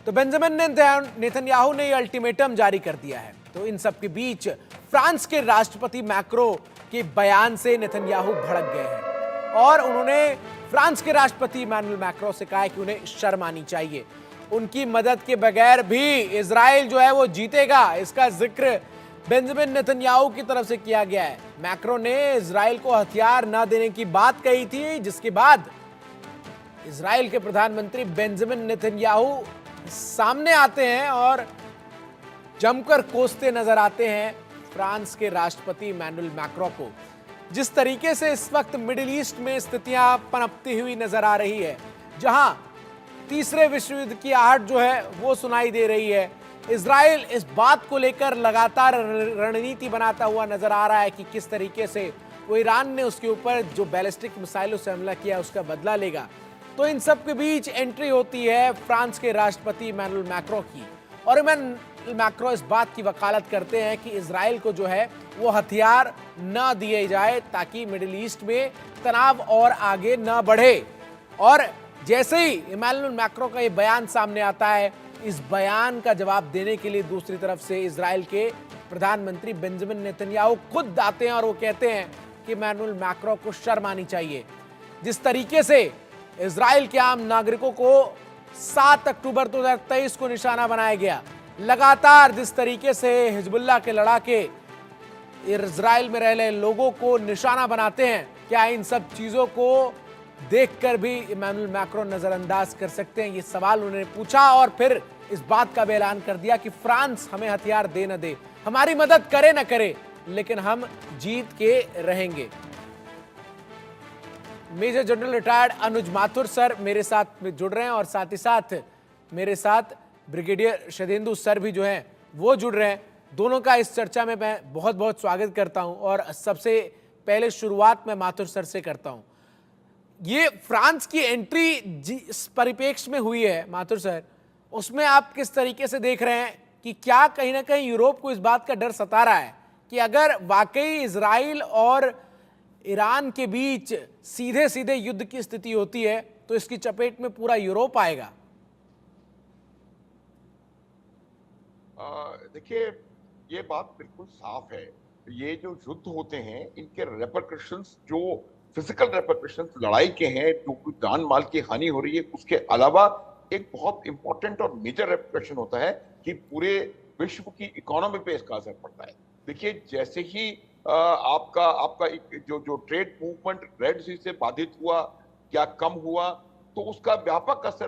तो Benjamin Netanyahu ने यह अल्टीमेटम जारी कर दिया है। तो इन सब के बीच फ्रांस के राष्ट्रपति मैक्रो के बयान से नेतन्याहू भड़क गए हैं और उन्होंने फ्रांस के राष्ट्रपति इमैनुअल मैक्रो से कहा है कि उन्हें शर्म आनी चाहिए। उनकी मदद के बगैर भी इजराइल जो है वो जीतेगा, इसका जिक्र बेंजामिन नेतन्याहू की तरफ से किया गया है। मैक्रो ने इजराइल को हथियार न देने की बात कही थी, जिसके बाद इजराइल के प्रधानमंत्री बेंजामिन नेतन्याहू सामने आते हैं और जमकर कोसते नजर आते हैं फ्रांस के राष्ट्रपति इमैनुअल मैक्रो को। जिस तरीके से इस वक्त मिडिल ईस्ट में स्थितियां पनपती हुई नजर आ रही है, जहां तीसरे विश्व युद्ध की आहट जो है वो सुनाई दे रही है, इजराइल इस बात को लेकर लगातार रणनीति बनाता हुआ नजर आ रहा है कि किस तरीके से वो ईरान ने उसके ऊपर जो बैलिस्टिक मिसाइलों से हमला किया उसका बदला लेगा। तो इन सब के बीच एंट्री होती है फ्रांस के राष्ट्रपति इमैनुअल मैक्रो की, और इमैनुअल मैक्रो इस बात की वकालत करते हैं कि इजराइल को जो है वो हथियार न दिए जाए ताकि मिडिल ईस्ट में तनाव और आगे न बढ़े। और जैसे ही इमैनुअल मैक्रो का ये बयान सामने आता है, इस बयान का जवाब देने के लिए दूसरी तरफ से इजराइल के प्रधानमंत्री बेंजामिन नेतन्याहू खुद आते हैं और वो कहते हैं कि इमैनुअल मैक्रो को शर्म आनी चाहिए। जिस तरीके से इजराइल के आम नागरिकों को 7 अक्टूबर 2023 को निशाना बनाया गया, लगातार जिस तरीके से हिजबुल्लाह के लड़ाके इजराइल में रह रहे लोगों को निशाना बनाते हैं, क्या इन सब चीजों को देखकर भी इमैनुअल मैक्रो नजरअंदाज कर सकते हैं? ये सवाल उन्होंने पूछा और फिर इस बात का भी ऐलान कर दिया कि फ्रांस हमें हथियार दे न दे, हमारी मदद करे न करे, लेकिन हम जीत के रहेंगे। मेजर जनरल रिटायर्ड अनुज माथुर सर मेरे साथ में जुड़ रहे हैं और साथ ही साथ मेरे साथ ब्रिगेडियर शदेंदु सर भी जो हैं वो जुड़ रहे हैं। दोनों का इस चर्चा में मैं बहुत बहुत स्वागत करता हूं और सबसे पहले शुरुआत मैं माथुर सर से करता हूं। ये फ्रांस की एंट्री इस परिप्रेक्ष्य में हुई है माथुर सर, उसमें आप किस तरीके से देख रहे हैं कि क्या कहीं ना कहीं यूरोप को इस बात का डर सता रहा है कि अगर वाकई इजराइल और ईरान के बीच सीधे सीधे युद्ध की स्थिति होती है तो इसकी चपेट में पूरा यूरोप आएगा? देखिए, ये बात बिल्कुल साफ है। ये जो युद्ध होते हैं इनके रेपरकशंस, जो फिजिकल रेपरकशंस लड़ाई के हैं, जो कुछ जान माल की हानि हो रही है, उसके अलावा एक बहुत इंपॉर्टेंट और मेजर रेपरकशन होता है कि पूरे विश्व की इकोनॉमी पे इसका असर पड़ता है। देखिए, जैसे ही आपका आपका जो जो ट्रेड मूवमेंट रेड सी से बाधित हुआ या कम हुआ, तो उसका व्यापक असर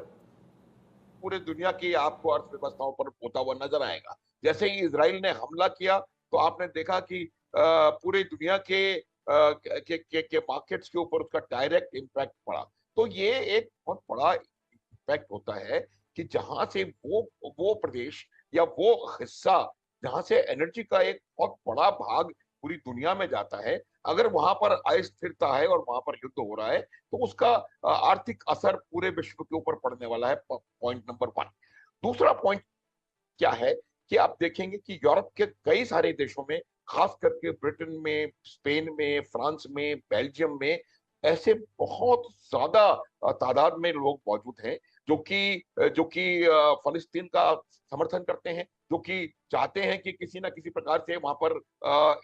पूरे दुनिया की आपको अर्थव्यवस्थाओं पर होता हुआ नजर आएगा। जैसे ही इजराइल ने हमला किया तो आपने देखा कि पूरे दुनिया के मार्केट्स के ऊपर उसका डायरेक्ट इम्पैक्ट पड़ा। तो ये एक बहुत बड़ा इम्पैक्ट होता है कि जहां से वो प्रदेश या वो हिस्सा जहां से एनर्जी का एक बहुत बड़ा भाग पूरी दुनिया में जाता है, अगर वहां पर अस्थिरता है और वहां पर युद्ध हो रहा है तो उसका आर्थिक असर पूरे विश्व के ऊपर पड़ने वाला है। Point number 1। दूसरा पॉइंट क्या है कि आप देखेंगे कि यूरोप के कई सारे देशों में, खास करके ब्रिटेन में, स्पेन में, फ्रांस में, बेल्जियम में, ऐसे बहुत ज्यादा तादाद में लोग मौजूद हैं जो कि फलस्तीन का समर्थन करते हैं, जो कि चाहते हैं कि किसी ना किसी प्रकार से वहां पर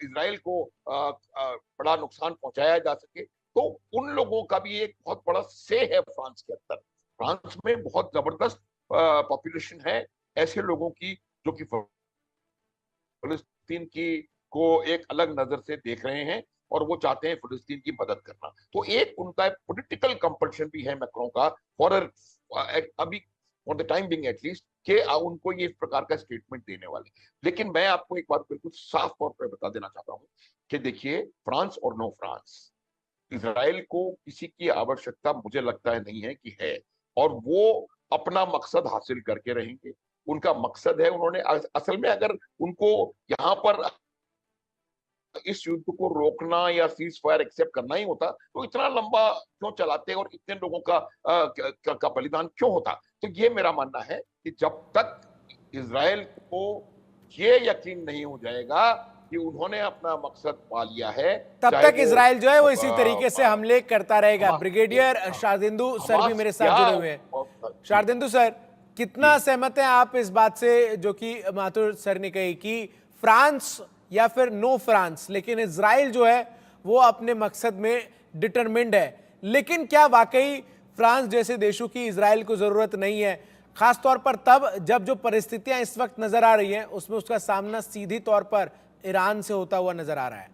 इजराइल को बड़ा नुकसान पहुंचाया जा सके। तो उन लोगों का भी एक बहुत बड़ा से है फ्रांस के अंदर। फ्रांस में बहुत जबरदस्त पॉपुलेशन है ऐसे लोगों की जो कि फलस्तीन की को एक अलग नजर से देख रहे हैं और वो चाहते हैं फलस्तीन की मदद करना। तो एक उनका पॉलिटिकल कंपल्शन भी है मैक्रों का फॉर अभी for the time being at least, कि उनको ये इस प्रकार का स्टेटमेंट देने वाले। लेकिन मैं आपको एक बात बिल्कुल साफ तौर पर बता देना चाहता हूं कि देखिए, फ्रांस और नो फ्रांस, इजराइल को किसी की आवश्यकता मुझे लगता है नहीं है कि है, और वो अपना मकसद हासिल करके रहेंगे। उनका मकसद है, उन्होंने असल में अगर उनको यहाँ पर इस युद्ध को रोकना या सीज फायर एक्सेप्ट करना ही होता तो इतना लंबा क्यों चलाते और इतने लोगों का बलिदान क्यों होता? तो ये मेरा मानना है कि जब तक इजराइल को ये यकीन नहीं हो जाएगा कि उन्होंने अपना मकसद पा लिया है, तब तक इजराइल जो है वो इसी तरीके से हमले करता रहेगा। ब्रिगेडियर शारदेंदु सर भी मेरे साथ जुड़े हुए हैं। शारदेंदु सर, कितना सहमत हैं आप इस बात से जो कि माथुर सर ने कही कि फ्रांस या फिर नो फ्रांस, लेकिन इजराइल जो है वो अपने मकसद में डिटरमिन्ड है। लेकिन क्या वाकई फ्रांस जैसे देशों की इजराइल को जरूरत नहीं है, खासतौर पर तब जब जो परिस्थितियां इस वक्त नजर आ रही हैं उसमें उसका सामना सीधी तौर पर ईरान से होता हुआ नजर आ रहा है?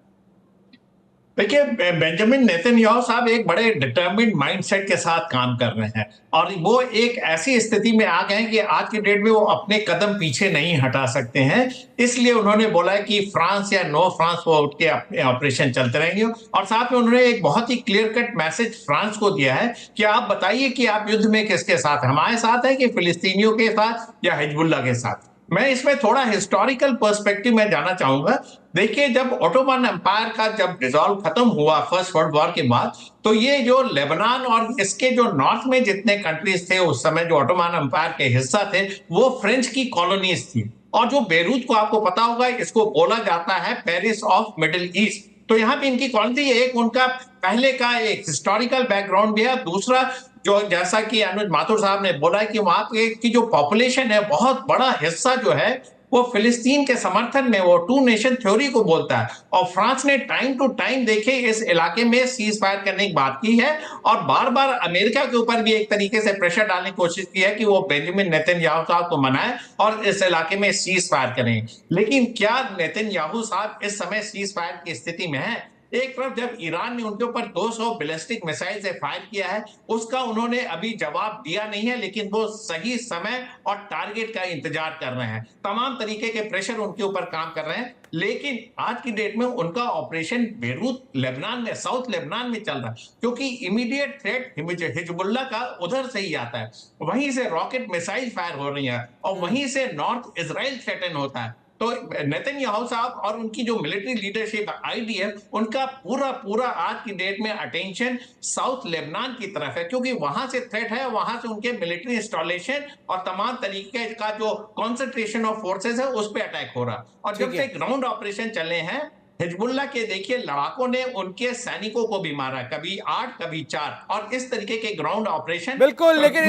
देखिए, बेंजामिन नेतन्याहू साहब एक बड़े डिटर्मिन्ड माइंडसेट के साथ काम कर रहे हैं और वो एक ऐसी स्थिति में आ गए हैं कि आज की डेट में वो अपने कदम पीछे नहीं हटा सकते हैं। इसलिए उन्होंने बोला है कि फ्रांस या नो फ्रांस वो उठ के अपने ऑपरेशन चलते रहेंगे और साथ में उन्होंने एक बहुत ही क्लियर कट मैसेज फ्रांस को दिया है कि आप बताइए कि आप युद्ध में किसके साथ, हमारे साथ है कि फिलिस्तीनियों के साथ या हिजबुल्ला के साथ। मैं इसमें थोड़ा हिस्टोरिकल पर्सपेक्टिव में जाना चाहूंगा। देखिए, जब ओटोमन एम्पायर का जब डिसॉल्व खत्म हुआ फर्स्ट वर्ल्ड वॉर के बाद, तो ये जो लेबनान और इसके जो नॉर्थ में जितने कंट्रीज थे उस समय जो ओटोमन एम्पायर के हिस्सा थे, वो फ्रेंच की कॉलोनीज थी। और जो बेरूत को आपको पता होगा, इसको बोला जाता है पेरिस ऑफ मिडिल ईस्ट। तो यहाँ पे इनकी कौन थी, एक उनका पहले का एक हिस्टोरिकल बैकग्राउंड भी है, दूसरा जो जैसा कि अनुज माथुर साहब ने बोला है कि वहां पे की जो पॉपुलेशन है बहुत बड़ा हिस्सा जो है वो फिलिस्तीन के समर्थन में वो टू नेशन थ्योरी को बोलता है। और फ्रांस ने टाइम टू टाइम देखे इस इलाके में सीज फायर करने की बात की है और बार बार अमेरिका के ऊपर भी एक तरीके से प्रेशर डालने की कोशिश की है कि वो बेंजामिन नेतन्याहू साहब को मनाए और इस इलाके में सीज फायर करें। लेकिन क्या नेतन्याहू साहब इस समय सीज फायर की स्थिति में है? एक तरफ जब ईरान ने उनके ऊपर 200 बैलिस्टिक मिसाइल से फायर किया है, उसका उन्होंने अभी जवाब दिया नहीं है, लेकिन वो सही समय और टारगेट का इंतजार कर रहे हैं। तमाम तरीके के प्रेशर उनके ऊपर काम कर रहे हैं। लेकिन आज की डेट में उनका ऑपरेशन बेरूत लेबनान में, साउथ लेबनान में चल रहा है, क्योंकि इमीडिएट थ्रेट हिजबुल्ला का उधर से ही आता है। वहीं से रॉकेट मिसाइल फायर हो रही है और वहीं से नॉर्थ इजराइल थ्रेटन होता है। तो नेतन्याहू साहब और उनकी जो मिलिट्री लीडरशिप आईडीएफ, उनका पूरा पूरा आज की डेट में अटेंशन साउथ लेबनान की तरफ है, क्योंकि वहां से थ्रेट है, वहां से उनके मिलिट्री इंस्टॉलेशन और तमाम तरीके का जो कॉन्सेंट्रेशन ऑफ फोर्सेस है उस पर अटैक हो रहा। और जब से ग्राउंड ऑपरेशन चले हैं हिजबुल्ला के, देखिए लड़ाकों ने उनके सैनिकों को भी मारा, कभी 8 कभी 4, और इस तरीके के ग्राउंड ऑपरेशन बिल्कुल। लेकिन